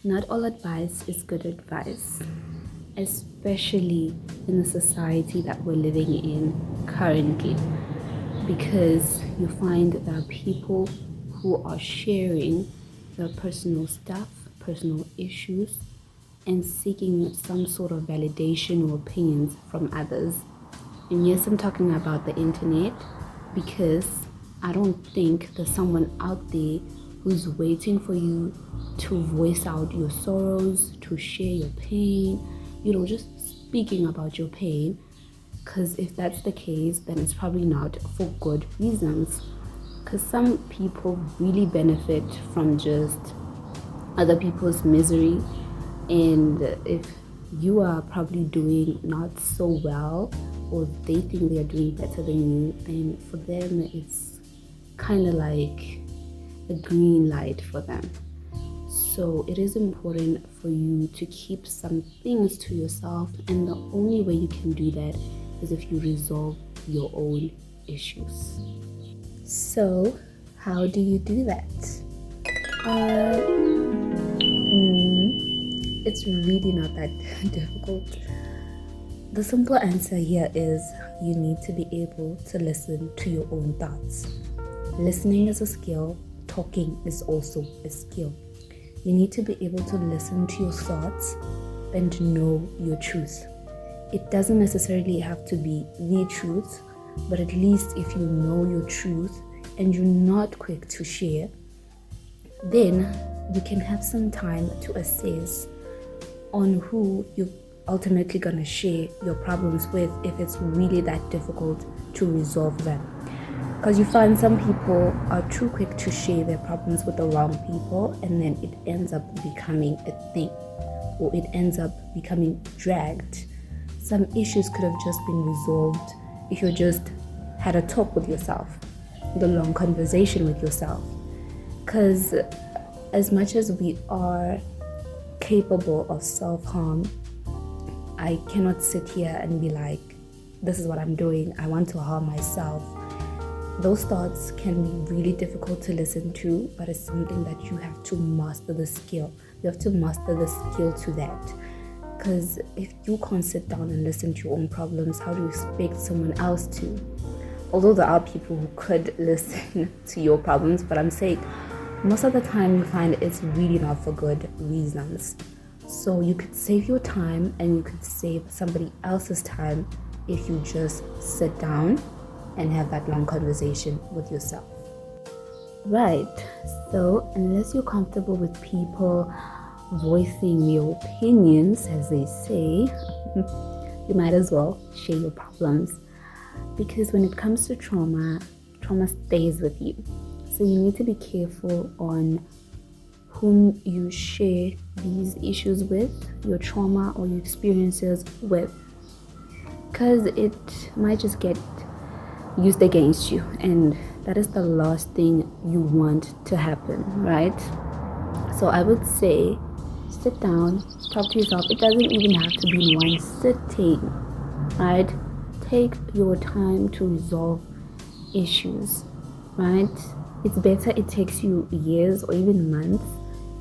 Not all advice is good advice, especially in the society that we're living in currently, because you find there are people who are sharing their personal stuff, personal issues, and seeking some sort of validation or opinions from others. And yes, I'm talking about the internet because I don't think there's someone out there who's waiting for you to voice out your sorrows, to share your pain, just speaking about your pain. Because if that's the case, then it's probably not for good reasons. Because some people really benefit from just other people's misery, and if you are probably doing not so well, or they think they are doing better than you, then for them it's kind of like a green light for them. So it is important for you to keep some things to yourself, and the only way you can do that is if you resolve your own issues. So how do you do that? It's really not that difficult. The simple answer here is you need to be able to listen to your own thoughts. Listening is a skill, talking is also a skill. You need to be able to listen to your thoughts and know your truth. It doesn't necessarily have to be the truth, but at least if you know your truth and you're not quick to share, then you can have some time to assess on who you're ultimately going to share your problems with if it's really that difficult to resolve them. Because you find some people are too quick to share their problems with the wrong people, and then it ends up becoming a thing, or it ends up becoming dragged. Some issues could have just been resolved if you just had a talk with yourself, the long conversation with yourself. Because as much as we are capable of self-harm, I cannot sit here and be like, this is what I'm doing, I want to harm myself. Those thoughts can be really difficult to listen to, but it's something that you have to master the skill. You have to master the skill to that. Because if you can't sit down and listen to your own problems, how do you expect someone else to? Although there are people who could listen to your problems, but I'm saying most of the time you find it's really not for good reasons. So you could save your time and you could save somebody else's time if you just sit down and have that long conversation with yourself. Right, so unless you're comfortable with people voicing their opinions, as they say, you might as well share your problems. Because when it comes to trauma stays with you. So you need to be careful on whom you share these issues with, your trauma or your experiences with. Because it might just get used against you, and that is the last thing you want to happen, right? So I would say sit down, talk to yourself. It doesn't even have to be in one sitting, right? Take your time to resolve issues, right? It's better it takes you years or even months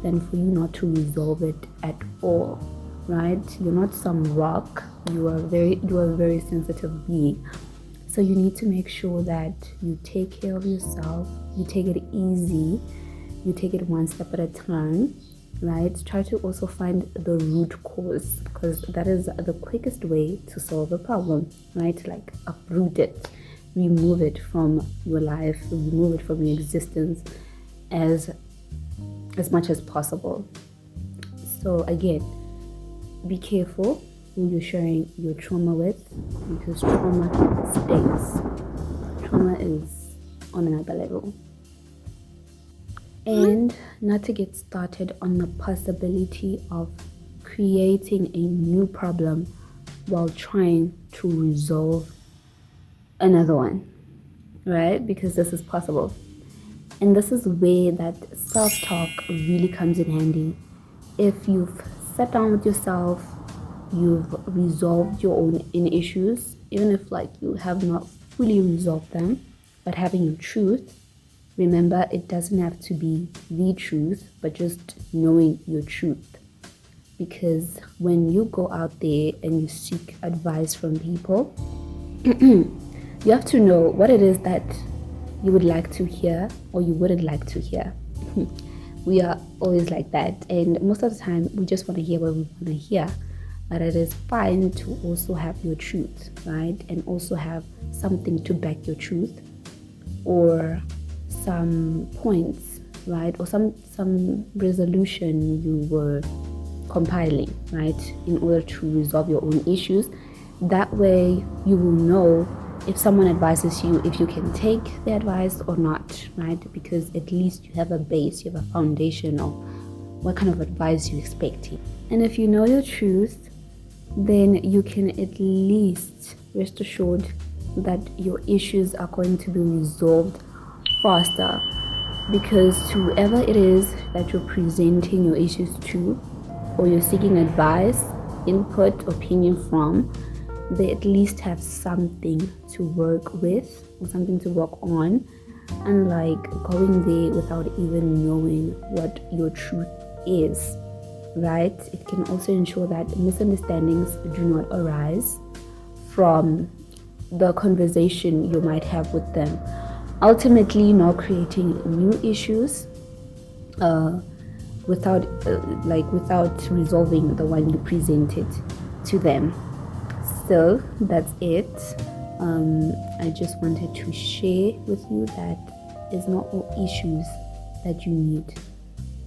than for you not to resolve it at all, right? You're not some rock. You are a very sensitive being. So you need to make sure that you take care of yourself, you take it easy, you take it one step at a time, right? Try to also find the root cause, because that is the quickest way to solve a problem, right? Like uproot it, remove it from your life, remove it from your existence as much as possible. So again, be careful who you're sharing your trauma with, because trauma stays. Trauma is on another level. And not to get started on the possibility of creating a new problem while trying to resolve another one, right? Because this is possible. And this is where that self-talk really comes in handy. If you've sat down with yourself, you've resolved your own inner issues, even if like you have not fully resolved them, but having your truth, Remember, it doesn't have to be the truth, but just knowing your truth. Because when you go out there and you seek advice from people, you have to know what it is that you would like to hear or you wouldn't like to hear. We are always like that, and most of the time we just want to hear what we want to hear. But it is fine to also have your truth, right? And also have something to back your truth, or some points, right? Or some resolution you were compiling, right? In order to resolve your own issues. That way you will know if someone advises you, if you can take the advice or not, right? Because at least you have a base, you have a foundation of what kind of advice you're expecting. And if you know your truth, then you can at least rest assured that your issues are going to be resolved faster, because to whoever it is that you're presenting your issues to, or you're seeking advice, input, opinion from, they at least have something to work with or something to work on, unlike going there without even knowing what your truth is, right? It can also ensure that misunderstandings do not arise from the conversation you might have with them, ultimately not creating new issues without resolving the one you presented to them. So that's it. I just wanted to share with you that it's not all issues that you need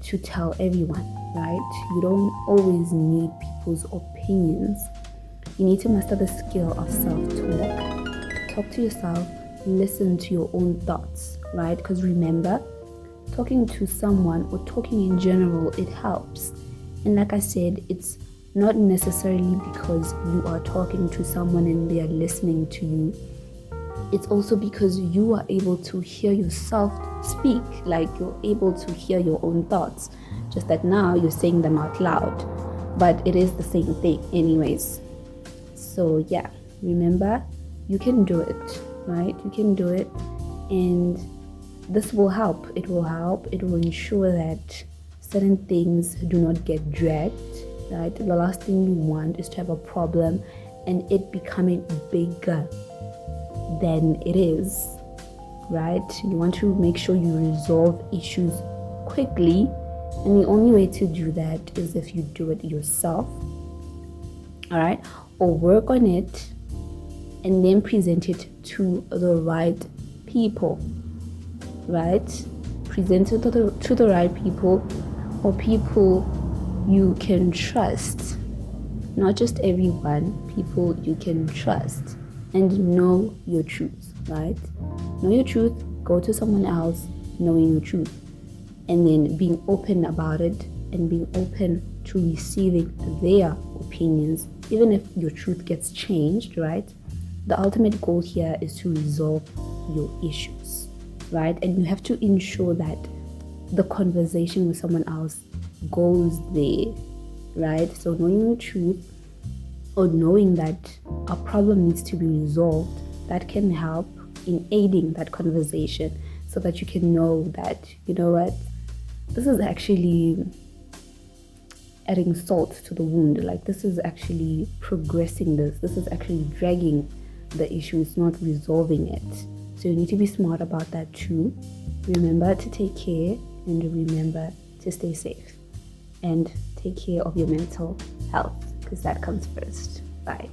to tell everyone, right? You don't always need people's opinions. You need to master the skill of self-talk. Talk to yourself, listen to your own thoughts, right? Because remember, talking to someone or talking in general, it helps. And like I said, it's not necessarily because you are talking to someone and they are listening to you. It's also because you are able to hear yourself speak, like you're able to hear your own thoughts, just that now you're saying them out loud, but it is the same thing anyways. So yeah, remember, you can do it, right? You can do it, and this will help. It will ensure that certain things do not get dragged, right? The last thing you want is to have a problem and it becoming bigger than it is, right? You want to make sure you resolve issues quickly, and the only way to do that is if you do it yourself, all right? Or work on it and then present it to the right people, right? Present it to the right people, or people you can trust. Not just everyone, people you can trust, and know your truth, right? Know your truth, go to someone else knowing your truth, and then being open about it and being open to receiving their opinions, even if your truth gets changed, right? The ultimate goal here is to resolve your issues, right? And you have to ensure that the conversation with someone else goes there, right? So knowing the truth, or knowing that a problem needs to be resolved, that can help in aiding that conversation, so that you can know that, you know what, this is actually adding salt to the wound. Like, this is actually progressing this is actually dragging the issue, it's not resolving it. So you need to be smart about that too. Remember to take care, and remember to stay safe, and take care of your mental health, because that comes first. Bye.